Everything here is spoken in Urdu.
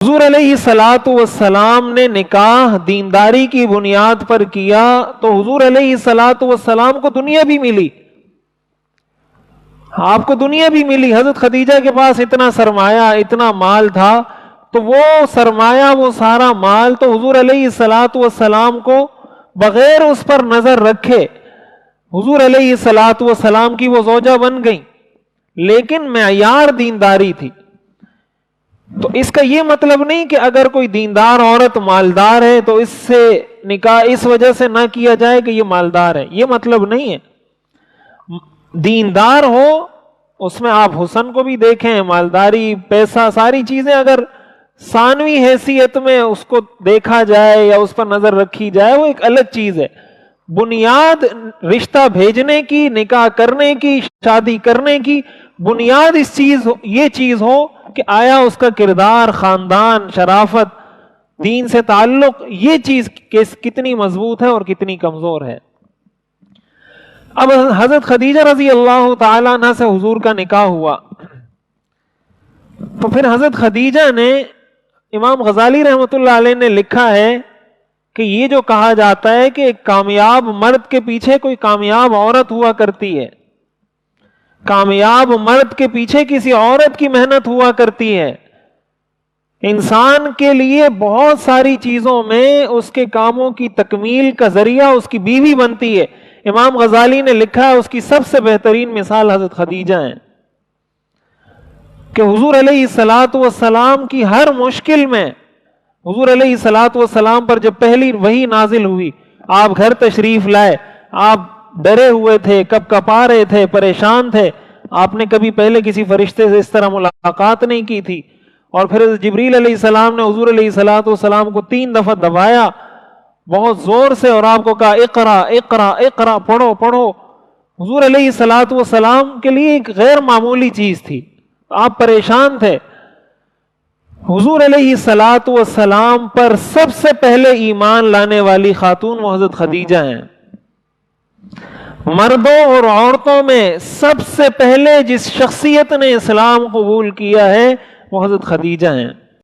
حضور علیہ الصلوۃ والسلام نے نکاح دینداری کی بنیاد پر کیا تو حضور علیہ الصلوۃ والسلام کو دنیا بھی ملی، آپ کو دنیا بھی ملی۔ حضرت خدیجہ کے پاس اتنا سرمایہ، اتنا مال تھا، تو وہ سرمایہ، وہ سارا مال تو حضور علیہ الصلوۃ والسلام کو بغیر اس پر نظر رکھے حضور علیہ الصلوۃ والسلام کی وہ زوجہ بن گئی، لیکن معیار دینداری تھی۔ تو اس کا یہ مطلب نہیں کہ اگر کوئی دیندار عورت مالدار ہے تو اس سے نکاح اس وجہ سے نہ کیا جائے کہ یہ مالدار ہے، یہ مطلب نہیں ہے۔ دیندار ہو، اس میں آپ حسن کو بھی دیکھیں، مالداری، پیسہ، ساری چیزیں اگر ثانوی حیثیت میں اس کو دیکھا جائے یا اس پر نظر رکھی جائے، وہ ایک الگ چیز ہے۔ بنیاد رشتہ بھیجنے کی، نکاح کرنے کی، شادی کرنے کی بنیاد یہ چیز ہو کہ آیا اس کا کردار، خاندان، شرافت، دین سے تعلق، یہ چیز کتنی مضبوط ہے اور کتنی کمزور ہے۔ اب حضرت خدیجہ رضی اللہ تعالیٰ عنہ سے حضور کا نکاح ہوا، تو پھر حضرت خدیجہ نے، امام غزالی رحمۃ اللہ علیہ نے لکھا ہے کہ یہ جو کہا جاتا ہے کہ ایک کامیاب مرد کے پیچھے کوئی کامیاب عورت ہوا کرتی ہے، کامیاب مرد کے پیچھے کسی عورت کی محنت ہوا کرتی ہے۔ انسان کے لیے بہت ساری چیزوں میں اس کے کاموں کی تکمیل کا ذریعہ اس کی بیوی بنتی ہے۔ امام غزالی نے لکھا ہے اس کی سب سے بہترین مثال حضرت خدیجہ ہیں کہ حضور علیہ الصلوۃ والسلام کی ہر مشکل میں، حضور علیہ الصلوۃ والسلام پر جب پہلی وحی نازل ہوئی، آپ گھر تشریف لائے، آپ ڈرے ہوئے تھے، کب کپا رہے تھے، پریشان تھے، آپ نے کبھی پہلے کسی فرشتے سے اس طرح ملاقات نہیں کی تھی، اور پھر جبریل علیہ السلام نے حضور علیہ الصلوۃ والسلام کو 3 دفعہ دبایا بہت زور سے، اور آپ کو کہا اقرا اقرا اقرا، پڑھو پڑھو۔ حضور علیہ الصلوۃ والسلام کے لیے ایک غیر معمولی چیز تھی، آپ پریشان تھے۔ حضور علیہ الصلوۃ والسلام پر سب سے پہلے ایمان لانے والی خاتون وہ حضرت خدیجہ ہیں۔ مردوں اور عورتوں میں سب سے پہلے جس شخصیت نے اسلام قبول کیا ہے وہ حضرت خدیجہ ہیں۔